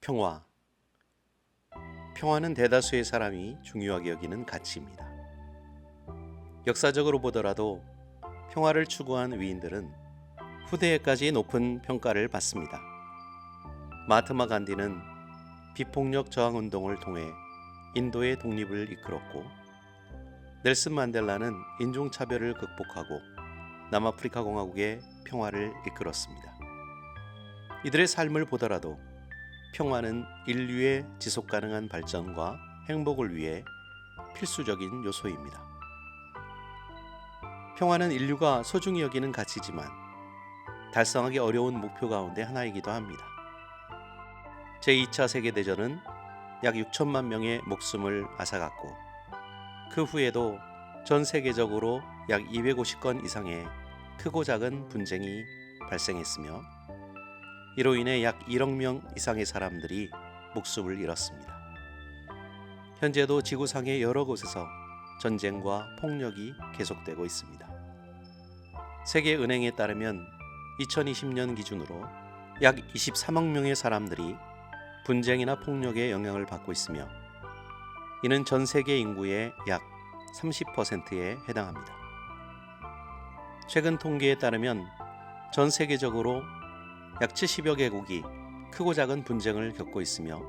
평화. 평화는 대다수의 사람이 중요하게 여기는 가치입니다. 역사적으로 보더라도 평화를 추구한 위인들은 후대에까지 높은 평가를 받습니다. 마하트마 간디는 비폭력 저항 운동을 통해 인도의 독립을 이끌었고, 넬슨 만델라는 인종차별을 극복하고 남아프리카 공화국의 평화를 이끌었습니다. 이들의 삶을 보더라도 평화는 인류의 지속가능한 발전과 행복을 위해 필수적인 요소입니다. 평화는 인류가 소중히 여기는 가치지만 달성하기 어려운 목표 가운데 하나이기도 합니다. 제2차 세계대전은 약 6천만 명의 목숨을 앗아갔고, 그 후에도 전 세계적으로 약 250건 이상의 크고 작은 분쟁이 발생했으며, 이로 인해 약 1억 명 이상의 사람들이 목숨을 잃었습니다. 현재도 지구상의 여러 곳에서 전쟁과 폭력이 계속되고 있습니다. 세계은행에 따르면 2020년 기준으로 약 23억 명의 사람들이 분쟁이나 폭력의 영향을 받고 있으며, 이는 전 세계 인구의 약 30%에 해당합니다. 최근 통계에 따르면 전 세계적으로 약 70여 개국이 크고 작은 분쟁을 겪고 있으며,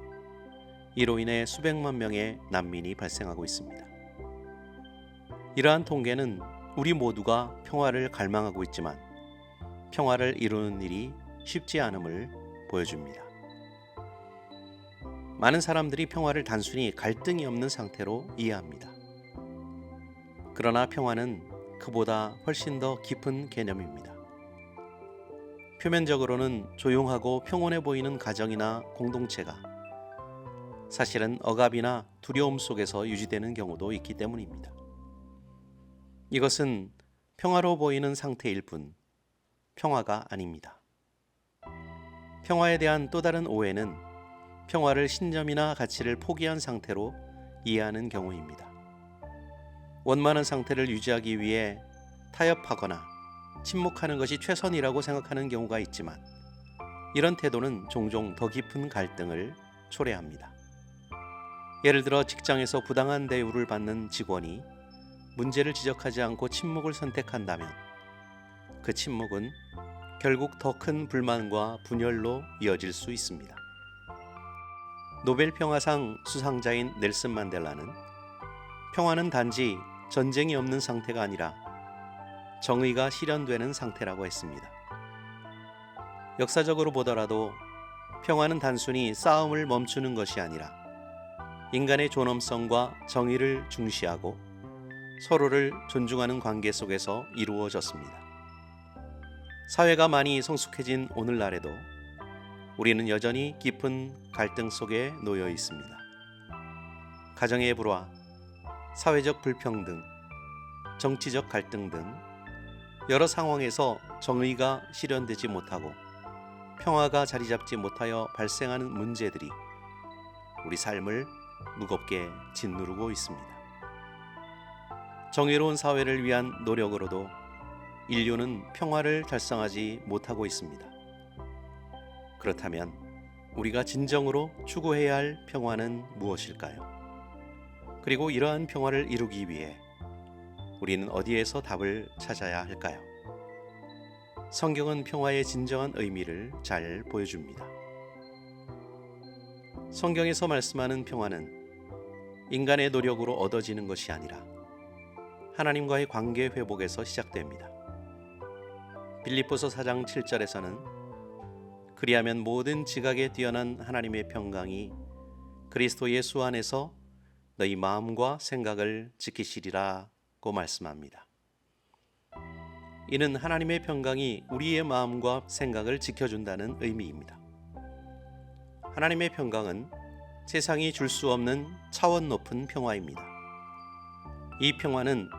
이로 인해 수백만 명의 난민이 발생하고 있습니다. 이러한 통계는 우리 모두가 평화를 갈망하고 있지만 평화를 이루는 일이 쉽지 않음을 보여줍니다. 많은 사람들이 평화를 단순히 갈등이 없는 상태로 이해합니다. 그러나 평화는 그보다 훨씬 더 깊은 개념입니다. 표면적으로는 조용하고 평온해 보이는 가정이나 공동체가 사실은 억압이나 두려움 속에서 유지되는 경우도 있기 때문입니다. 이것은 평화로워 보이는 상태일 뿐 평화가 아닙니다. 평화에 대한 또 다른 오해는 평화를 신념이나 가치를 포기한 상태로 이해하는 경우입니다. 원만한 상태를 유지하기 위해 타협하거나 침묵하는 것이 최선이라고 생각하는 경우가 있지만, 이런 태도는 종종 더 깊은 갈등을 초래합니다. 예를 들어 직장에서 부당한 대우를 받는 직원이 문제를 지적하지 않고 침묵을 선택한다면, 그 침묵은 결국 더 큰 불만과 분열로 이어질 수 있습니다. 노벨 평화상 수상자인 넬슨 만델라는 평화는 단지 전쟁이 없는 상태가 아니라 정의가 실현되는 상태라고 했습니다. 역사적으로 보더라도 평화는 단순히 싸움을 멈추는 것이 아니라 인간의 존엄성과 정의를 중시하고 서로를 존중하는 관계 속에서 이루어졌습니다. 사회가 많이 성숙해진 오늘날에도 우리는 여전히 깊은 갈등 속에 놓여 있습니다. 가정의 불화, 사회적 불평등, 정치적 갈등 등 여러 상황에서 정의가 실현되지 못하고 평화가 자리 잡지 못하여 발생하는 문제들이 우리 삶을 무겁게 짓누르고 있습니다. 정의로운 사회를 위한 노력으로도 인류는 평화를 달성하지 못하고 있습니다. 그렇다면 우리가 진정으로 추구해야 할 평화는 무엇일까요? 그리고 이러한 평화를 이루기 위해 우리는 어디에서 답을 찾아야 할까요? 성경은 평화의 진정한 의미를 잘 보여줍니다. 성경에서 말씀하는 평화는 인간의 노력으로 얻어지는 것이 아니라 하나님과의 관계 회복에서 시작됩니다. 빌립보서 4장 7절에서는 그리하면 모든 지각에 뛰어난 하나님의 평강이 그리스도 예수 안에서 너희 마음과 생각을 지키시리라 고 말씀합니다. 이는 하나님의 평강이 우리의 마음과 생각을 지켜준다는 의미입니다. 하나님의 평강은 세상이 줄 수 없는 차원 높은 평화입니다. 이 평화는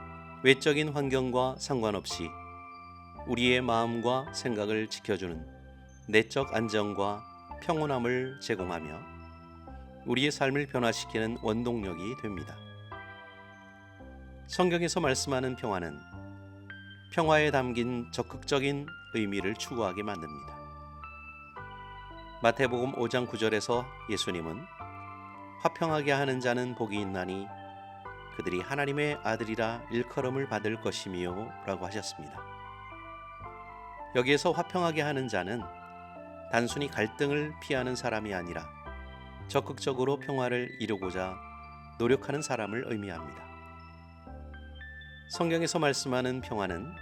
외적인 환경과 상관없이 우리의 마음과 생각을 지켜주는 내적 안정과 평온함을 제공하며 우리의 삶을 변화시키는 원동력이 됩니다. 성경에서 말씀하는 평화는 평화에 담긴 적극적인 의미를 추구하게 만듭니다. 마태복음 5장 9절에서 예수님은 화평하게 하는 자는 복이 있나니 그들이 하나님의 아들이라 일컬음을 받을 것이미요 라고 하셨습니다. 여기에서 화평하게 하는 자는 단순히 갈등을 피하는 사람이 아니라 적극적으로 평화를 이루고자 노력하는 사람을 의미합니다. 성경에서 말씀하는 평화는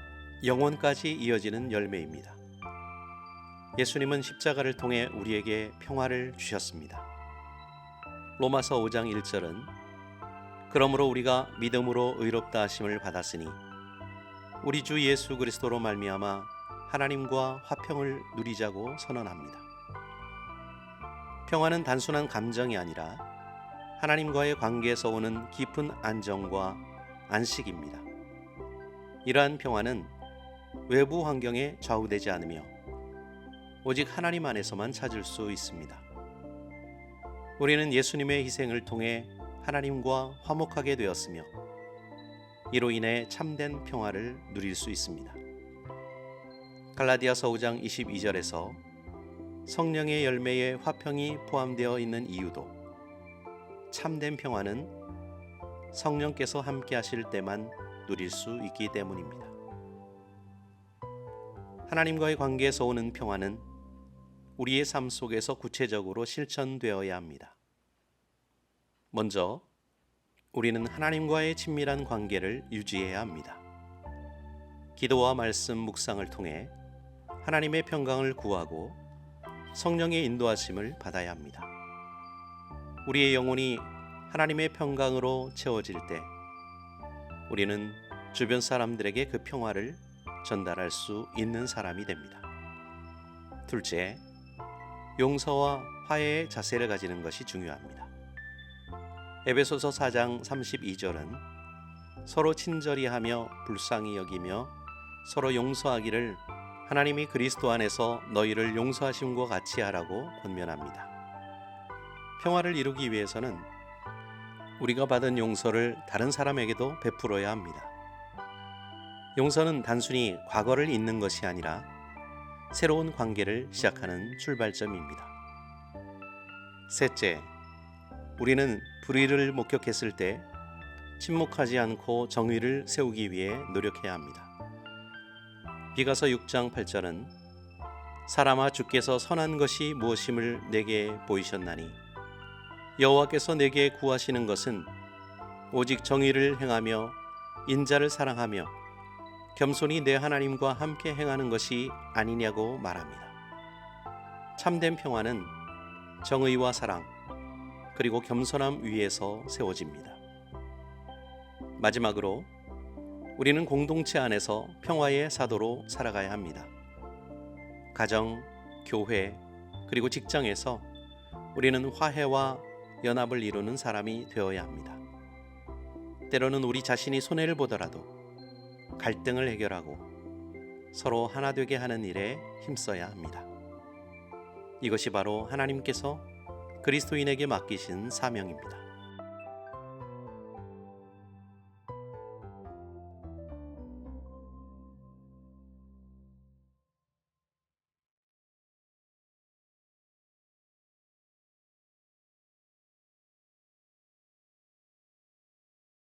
영원까지 이어지는 열매입니다. 예수님은 십자가를 통해 우리에게 평화를 주셨습니다. 로마서 5장 1절은 그러므로 우리가 믿음으로 의롭다 하심을 받았으니 우리 주 예수 그리스도로 말미암아 하나님과 화평을 누리자고 선언합니다. 평화는 단순한 감정이 아니라 하나님과의 관계에서 오는 깊은 안정과 안식입니다. 이러한 평화는 외부 환경에 좌우되지 않으며 오직 하나님 안에서만 찾을 수 있습니다. 우리는 예수님의 희생을 통해 하나님과 화목하게 되었으며 이로 인해 참된 평화를 누릴 수 있습니다. 갈라디아서 5장 22절에서 성령의 열매에 화평이 포함되어 있는 이유도 참된 평화는 성령께서 함께 하실 때만 누릴 수 있기 때문입니다. 하나님과의 관계에서 오는 평화는 우리의 삶 속에서 구체적으로 실천되어야 합니다. 먼저 우리는 하나님과의 친밀한 관계를 유지해야 합니다. 기도와 말씀 묵상을 통해 하나님의 평강을 구하고 성령의 인도하심을 받아야 합니다. 우리의 영혼이 하나님의 평강으로 채워질 때 우리는 주변 사람들에게 그 평화를 전달할 수 있는 사람이 됩니다. 둘째, 용서와 화해의 자세를 가지는 것이 중요합니다. 에베소서 4장 32절은 서로 친절히 하며 불쌍히 여기며 서로 용서하기를 하나님이 그리스도 안에서 너희를 용서하심과 같이 하라고 권면합니다. 평화를 이루기 위해서는 우리가 받은 용서를 다른 사람에게도 베풀어야 합니다. 용서는 단순히 과거를 잊는 것이 아니라 새로운 관계를 시작하는 출발점입니다. 셋째, 우리는 불의를 목격했을 때 침묵하지 않고 정의를 세우기 위해 노력해야 합니다. 비가서 6장 8절은 사람아 주께서 선한 것이 무엇임을 내게 보이셨나니 여호와께서 내게 구하시는 것은 오직 정의를 행하며 인자를 사랑하며 겸손히 내 하나님과 함께 행하는 것이 아니냐고 말합니다. 참된 평화는 정의와 사랑 그리고 겸손함 위에서 세워집니다. 마지막으로 우리는 공동체 안에서 평화의 사도로 살아가야 합니다. 가정, 교회, 그리고 직장에서 우리는 화해와 연합을 이루는 사람이 되어야 합니다. 때로는 우리 자신이 손해를 보더라도 갈등을 해결하고 서로 하나 되게 하는 일에 힘써야 합니다. 이것이 바로 하나님께서 그리스도인에게 맡기신 사명입니다.